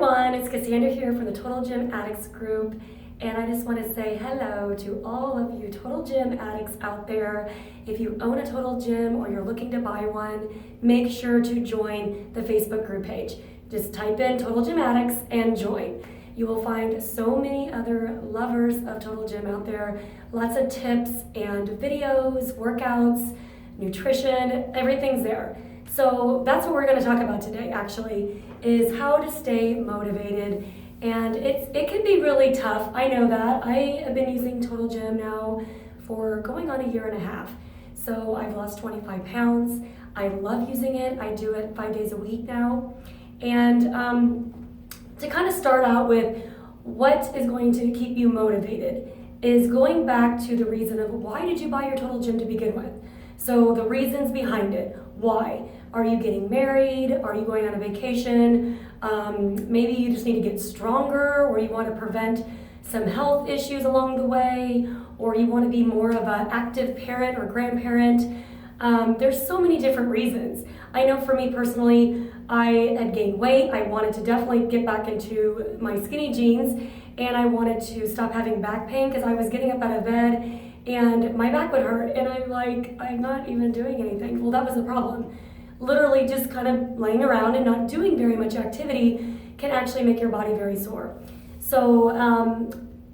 everyone, it's Cassandra here from the Total Gym Addicts group, and I just want to say hello to all of you Total Gym Addicts out there. If you own a Total Gym or you're looking to buy one, make sure to join the Facebook group page. Just type in Total Gym Addicts and join. You will find so many other lovers of Total Gym out there, lots of tips and videos, workouts, nutrition, everything's there. So that's what we're going to talk about today, actually, is how to stay motivated. And it can be really tough. I know that. I have been using Total Gym now for going on a year and a half. So I've lost 25 pounds. I love using it. I do it 5 days a week now. And to kind of start out with what is going to keep you motivated is going back to the reason of why did you buy your Total Gym to begin with? So the reasons behind it. Why? Are you getting married? Are you going on a vacation? Maybe you just need to get stronger, or you want to prevent some health issues along the way, or you want to be more of an active parent or grandparent. There's so many different reasons. I know for me personally, I had gained weight. I wanted to definitely get back into my skinny jeans, and I wanted to stop having back pain because I was getting up out of bed and my back would hurt, and I'm not even doing anything. Well, that was the problem. Literally just kind of laying around and not doing very much activity can actually make your body very sore. So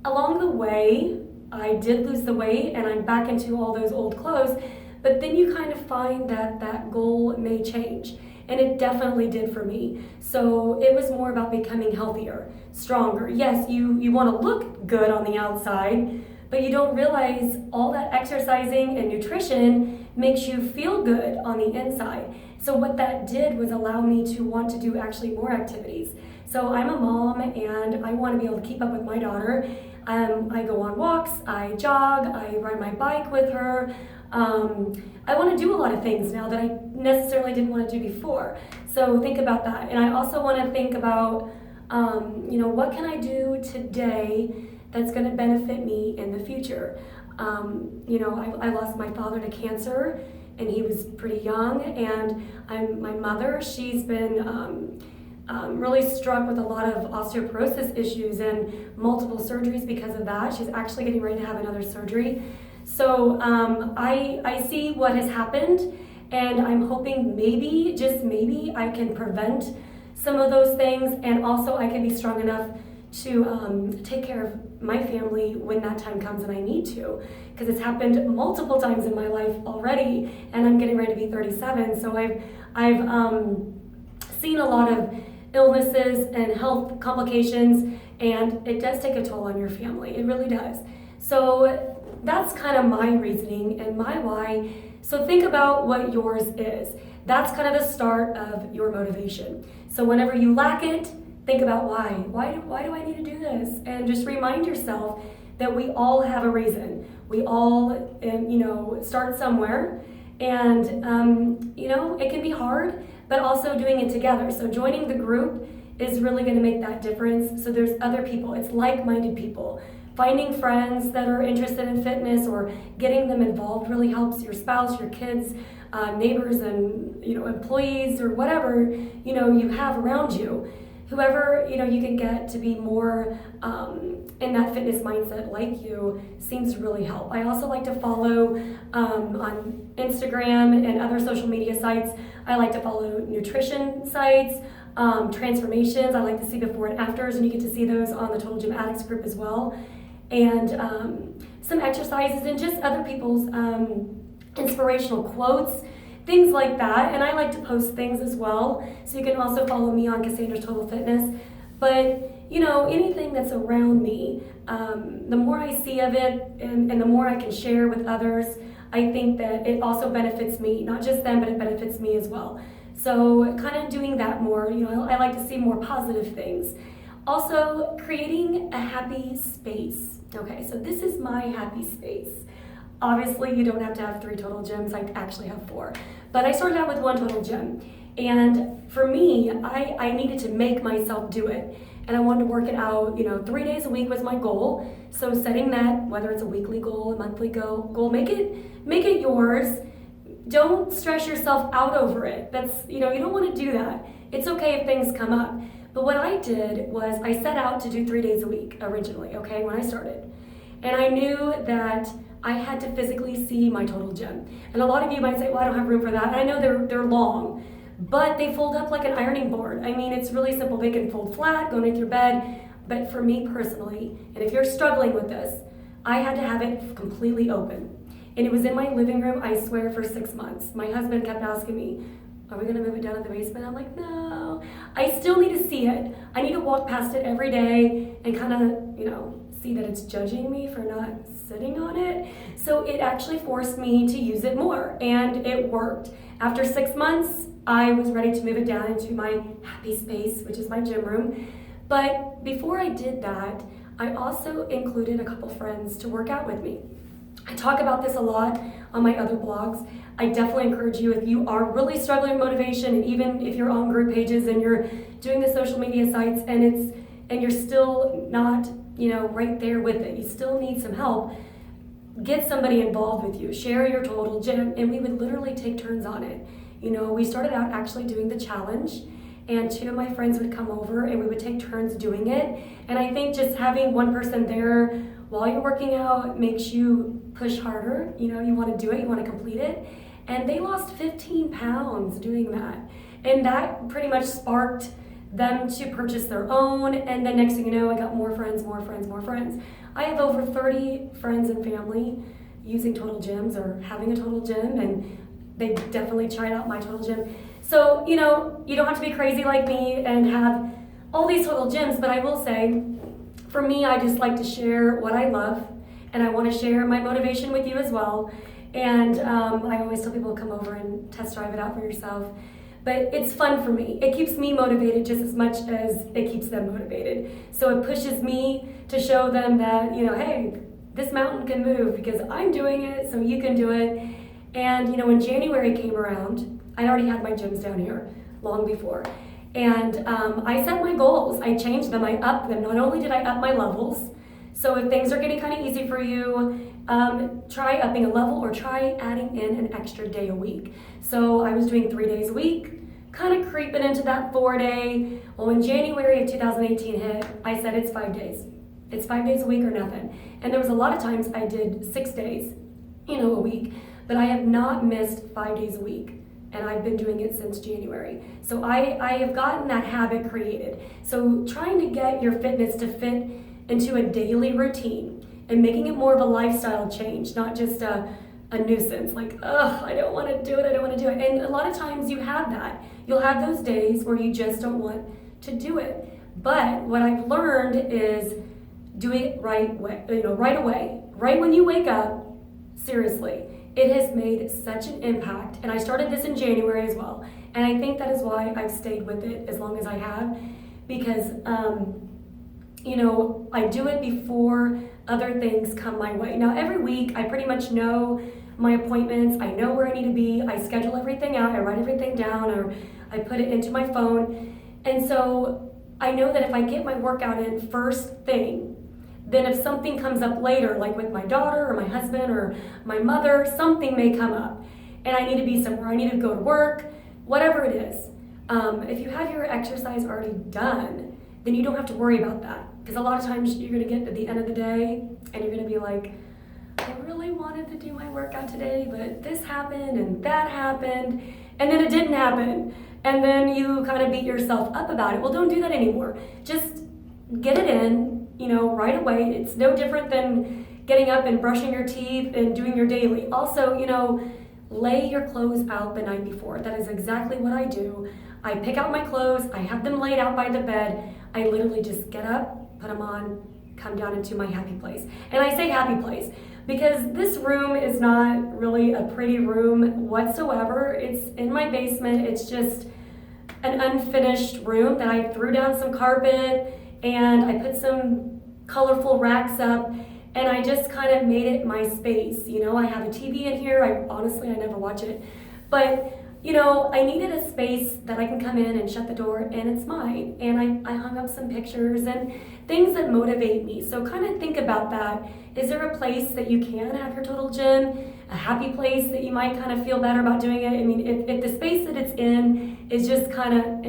along the way, I did lose the weight and I'm back into all those old clothes, but then you kind of find that that goal may change. And it definitely did for me. So it was more about becoming healthier, stronger. Yes, you want to look good on the outside, but you don't realize all that exercising and nutrition makes you feel good on the inside. So what that did was allow me to want to do actually more activities. So I'm a mom and I want to be able to keep up with my daughter. I go on walks, I jog, I ride my bike with her. I want to do a lot of things now that I necessarily didn't want to do before. So think about that. And I also want to think about, what can I do today that's going to benefit me in the future. I lost my father to cancer, and he was pretty young, and my mother, she's been really struck with a lot of osteoporosis issues and multiple surgeries because of that. She's actually getting ready to have another surgery. So I see what has happened, and I'm hoping maybe, just maybe, I can prevent some of those things, and also I can be strong enough to take care of my family when that time comes and I need to, because it's happened multiple times in my life already, and I'm getting ready to be 37. So I've seen a lot of illnesses and health complications, and it does take a toll on your family. It really does. So that's kind of my reasoning and my why. So think about what yours is. That's kind of the start of your motivation. So whenever you lack it, think about why. Why do I need to do this? And just remind yourself that we all have a reason. We all, start somewhere. And, it can be hard, but also doing it together. So joining the group is really going to make that difference. So there's other people. It's like-minded people. Finding friends that are interested in fitness or getting them involved really helps your spouse, your kids, neighbors, and, employees or whatever, you have around you. Whoever, you can get to be more in that fitness mindset like you seems to really help. I also like to follow on Instagram and other social media sites. I like to follow nutrition sites, transformations. I like to see before and afters, and you get to see those on the Total Gym Addicts group as well. And some exercises and just other people's inspirational quotes, things like that. And I like to post things as well. So you can also follow me on Cassandra's Total Fitness. But, anything that's around me, the more I see of it and the more I can share with others, I think that it also benefits me, not just them, but it benefits me as well. So kind of doing that more, I like to see more positive things. Also, creating a happy space. Okay, so this is my happy space. Obviously, you don't have to have 3 total gyms. I actually have 4. But I started out with 1 total gym. And for me, I needed to make myself do it. And I wanted to work it out, 3 days a week was my goal. So setting that, whether it's a weekly goal, a monthly goal, make it yours. Don't stress yourself out over it. That's, you don't want to do that. It's okay if things come up. But what I did was I set out to do 3 days a week originally, okay, when I started. And I knew that I had to physically see my total gym. And a lot of you might say, well, I don't have room for that. And I know they're long, but they fold up like an ironing board. I mean, it's really simple. They can fold flat, go underneath your bed. But for me personally, and if you're struggling with this, I had to have it completely open. And it was in my living room, I swear, for 6 months. My husband kept asking me, are we gonna move it down to the basement? I'm like, no, I still need to see it. I need to walk past it every day and kind of, see that it's judging me for not sitting on it. So it actually forced me to use it more, and it worked. After 6 months, I was ready to move it down into my happy space, which is my gym room. But before I did that, I also included a couple friends to work out with me. I talk about this a lot on my other blogs. I definitely encourage you, if you are really struggling with motivation, and even if you're on group pages and you're doing the social media sites and you're still not, right there with it, you still need some help, get somebody involved with you, share your total gym, and we would literally take turns on it. We started out actually doing the challenge, and 2 of my friends would come over and we would take turns doing it. And I think just having one person there while you're working out makes you push harder. You want to do it, you want to complete it. And they lost 15 pounds doing that. And that pretty much sparked them to purchase their own. And then next thing you know, I got more friends. I have over 30 friends and family using total gyms or having a total gym, and they definitely tried out my total gym. So, you don't have to be crazy like me and have all these total gyms, but I will say, for me, I just like to share what I love, and I want to share my motivation with you as well. And I always tell people to come over and test drive it out for yourself. But it's fun for me. It keeps me motivated just as much as it keeps them motivated. So it pushes me to show them that, hey, this mountain can move because I'm doing it, so you can do it. And, when January came around, I already had my gyms down here long before. And I set my goals. I changed them. I upped them. Not only did I up my levels, so if things are getting kind of easy for you, try upping a level or try adding in an extra day a week. So I was doing 3 days a week, kind of creeping into that 4-day. Well, when January of 2018 hit, I said it's 5 days. It's 5 days a week or nothing. And there was a lot of times I did 6 days, a week, but I have not missed 5 days a week. And I've been doing it since January. So I have gotten that habit created. So trying to get your fitness to fit into a daily routine and making it more of a lifestyle change, not just a nuisance, like, I don't want to do it. And a lot of times you have that. You'll have those days where you just don't want to do it. But what I've learned is do it right away. Right when you wake up, seriously. It has made such an impact, and I started this in January as well, and I think that is why I've stayed with it as long as I have, because I do it before other things come my way. Now every week I pretty much know my appointments, I know where I need to be, I schedule everything out, I write everything down, or I put it into my phone, and so I know that if I get my workout in first thing, then if something comes up later, like with my daughter or my husband or my mother, something may come up and I need to be somewhere. I need to go to work, whatever it is. If you have your exercise already done, then you don't have to worry about that. Because a lot of times you're going to get to the end of the day and you're going to be like, I really wanted to do my workout today, but this happened and that happened, and then it didn't happen. And then you kind of beat yourself up about it. Well, don't do that anymore. Just get it in. Right away. It's no different than getting up and brushing your teeth and doing your daily. Also, lay your clothes out the night before. That is exactly what I do. I pick out my clothes, I have them laid out by the bed. I literally just get up, put them on, come down into my happy place. And I say happy place because this room is not really a pretty room whatsoever. It's in my basement. It's just an unfinished room that I threw down some carpet and I put some colorful racks up, and I just kind of made it my space. I have a TV in here. I never watch it, but I needed a space that I can come in and shut the door and it's mine. And I hung up some pictures and things that motivate me. So kind of think about that. Is there a place that you can have your total gym? A happy place that you might kind of feel better about doing it? I mean, if the space that it's in is just kind of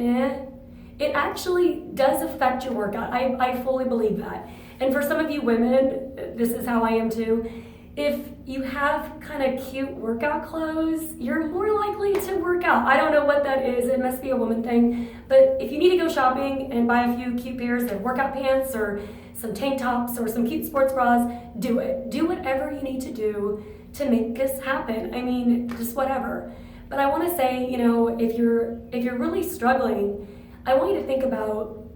it actually does affect your workout. I fully believe that. And for some of you women, this is how I am too. If you have kind of cute workout clothes, you're more likely to work out. I don't know what that is. It must be a woman thing. But if you need to go shopping and buy a few cute pairs of workout pants or some tank tops or some cute sports bras, do it. Do whatever you need to do to make this happen. I mean, just whatever. But I want to say, if you're really struggling, I want you to think about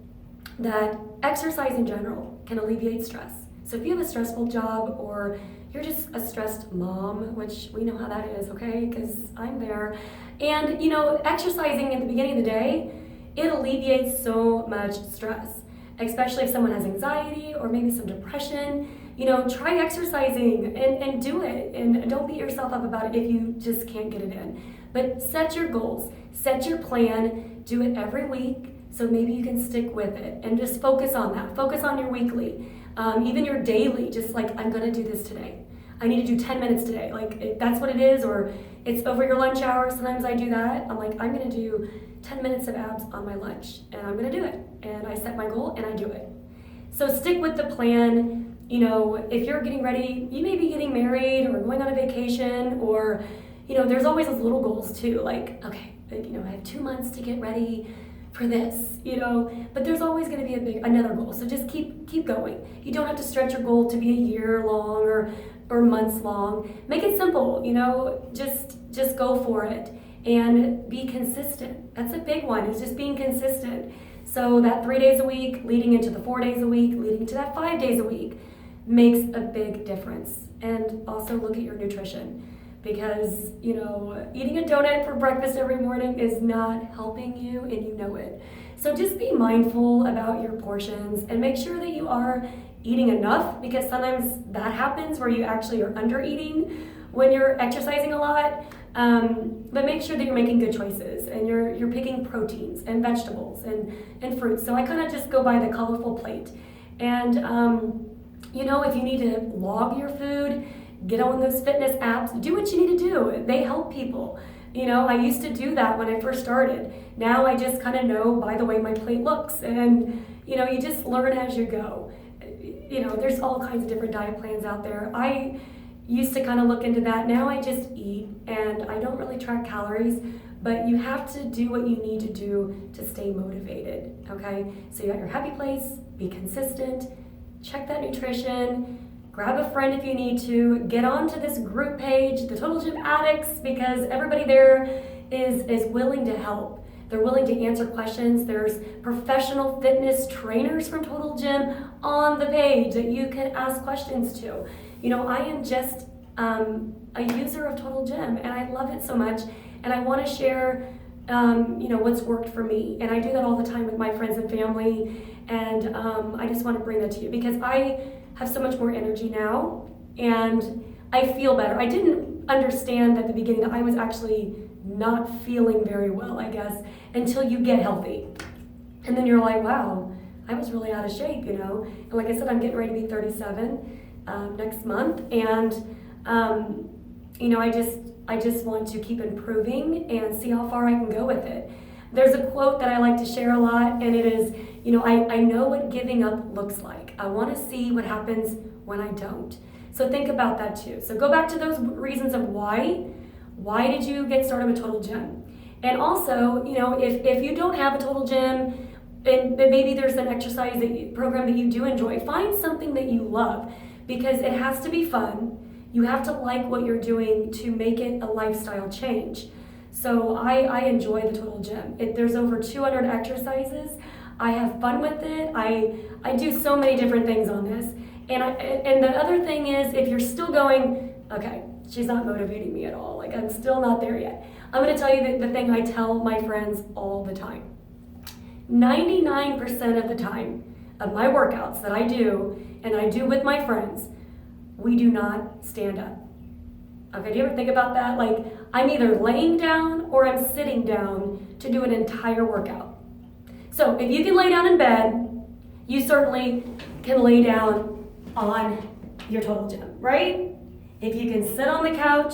that exercise in general can alleviate stress. So if you have a stressful job or you're just a stressed mom, which we know how that is, okay? Because I'm there. And, exercising at the beginning of the day, it alleviates so much stress, especially if someone has anxiety or maybe some depression. Try exercising and do it. And don't beat yourself up about it if you just can't get it in. But set your goals, set your plan, do it every week so maybe you can stick with it and just focus on that. Focus on your weekly. Even your daily, just like, I'm gonna do this today. I need to do 10 minutes today. Like, if that's what it is, or it's over your lunch hour. Sometimes I do that. I'm like, I'm gonna do 10 minutes of abs on my lunch, and I'm gonna do it. And I set my goal and I do it. So stick with the plan. If you're getting ready, you may be getting married or going on a vacation, or, there's always those little goals too. Like, okay, I have 2 months to get ready for this, but there's always going to be another goal. So just keep going. You don't have to stretch your goal to be a year long or months long. Make it simple, just go for it and be consistent. That's a big one, is just being consistent. So that 3 days a week leading into the 4 days a week, leading to that 5 days a week makes a big difference. And also look at your nutrition. Because, eating a donut for breakfast every morning is not helping you, and you know it. So just be mindful about your portions and make sure that you are eating enough, because sometimes that happens where you actually are under eating when you're exercising a lot. But make sure that you're making good choices and you're picking proteins and vegetables and fruits. So I kind of just go by the colorful plate. And, if you need to log your food, get on those fitness apps, do what you need to do. They help people. I used to do that when I first started. Now I just kind of know by the way my plate looks, and you just learn as you go. There's all kinds of different diet plans out there. I used to kind of look into that. Now I just eat, and I don't really track calories, but you have to do what you need to do to stay motivated, okay? So you got your happy place, be consistent, check that nutrition, grab a friend if you need to, get onto this group page, the Total Gym Addicts, because everybody there is willing to help. They're willing to answer questions. There's professional fitness trainers from Total Gym on the page that you can ask questions to. I am just a user of Total Gym, and I love it so much, and I want to share what's worked for me. And I do that all the time with my friends and family, and I just want to bring that to you because I have so much more energy now, and I feel better. I didn't understand at the beginning that I was actually not feeling very well, I guess, until you get healthy. And then you're like, wow, I was really out of shape, And like I said, I'm getting ready to be 37 next month, and I just want to keep improving and see how far I can go with it. There's a quote that I like to share a lot, and it is, I know what giving up looks like. I want to see what happens when I don't. So think about that too. So go back to those reasons of why. Why did you get started with Total Gym? And also, if you don't have a Total Gym, and maybe there's an exercise program that you do enjoy, find something that you love, because it has to be fun. You have to like what you're doing to make it a lifestyle change. So I enjoy the Total Gym. There's over 200 exercises. I have fun with it. I do so many different things on this. And the other thing is, if you're still going, okay, she's not motivating me at all. Like, I'm still not there yet. I'm going to tell you the thing I tell my friends all the time. 99% of the time of my workouts that I do, and I do with my friends, we do not stand up. Okay, do you ever think about that? Like, I'm either laying down or I'm sitting down to do an entire workout. So if you can lay down in bed, you certainly can lay down on your Total Gym, right? If you can sit on the couch,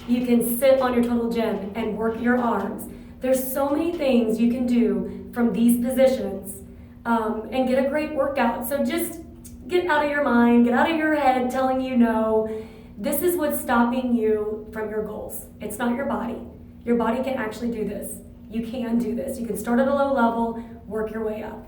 you can sit on your Total Gym and work your arms. There's so many things you can do from these positions and get a great workout. So just get out of your mind, get out of your head telling you no. This is what's stopping you from your goals. It's not your body. Your body can actually do this. You can do this. You can start at a low level, work your way up.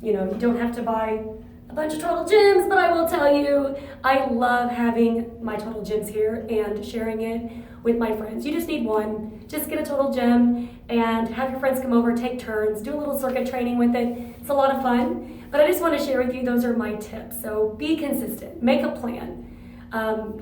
You don't have to buy a bunch of Total Gyms, but I will tell you, I love having my Total Gyms here and sharing it with my friends. You just need one. Just get a Total Gym and have your friends come over, take turns, do a little circuit training with it. It's a lot of fun. But I just want to share with you, those are my tips. So be consistent, make a plan.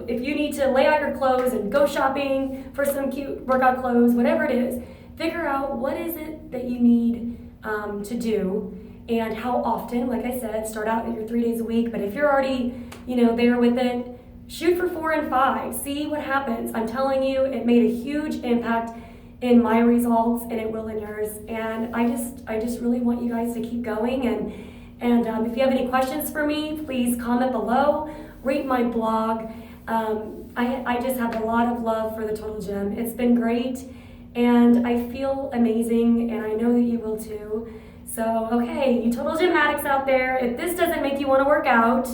If you need to lay out your clothes and go shopping for some cute workout clothes, whatever it is, figure out what is it that you need to do and how often. Like I said, start out at your 3 days a week, but if you're already, there with it, shoot for 4 and 5. See what happens. I'm telling you, it made a huge impact in my results, and it will in yours. And I just really want you guys to keep going. And if you have any questions for me, please comment below. Read my blog. I just have a lot of love for the Total Gym. It's been great, and I feel amazing, and I know that you will too. So, okay, you Total Gym addicts out there, if this doesn't make you want to work out,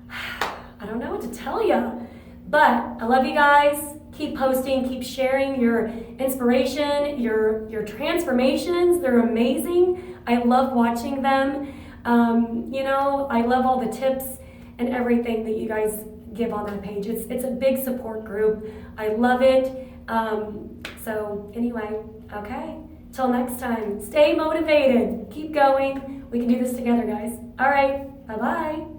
I don't know what to tell you. But I love you guys. Keep posting, keep sharing your inspiration, your transformations. They're amazing. I love watching them. I love all the tips and everything that you guys give on that page. It's a big support group. I love it. So anyway, okay. Till next time, stay motivated. Keep going. We can do this together, guys. All right. Bye-bye.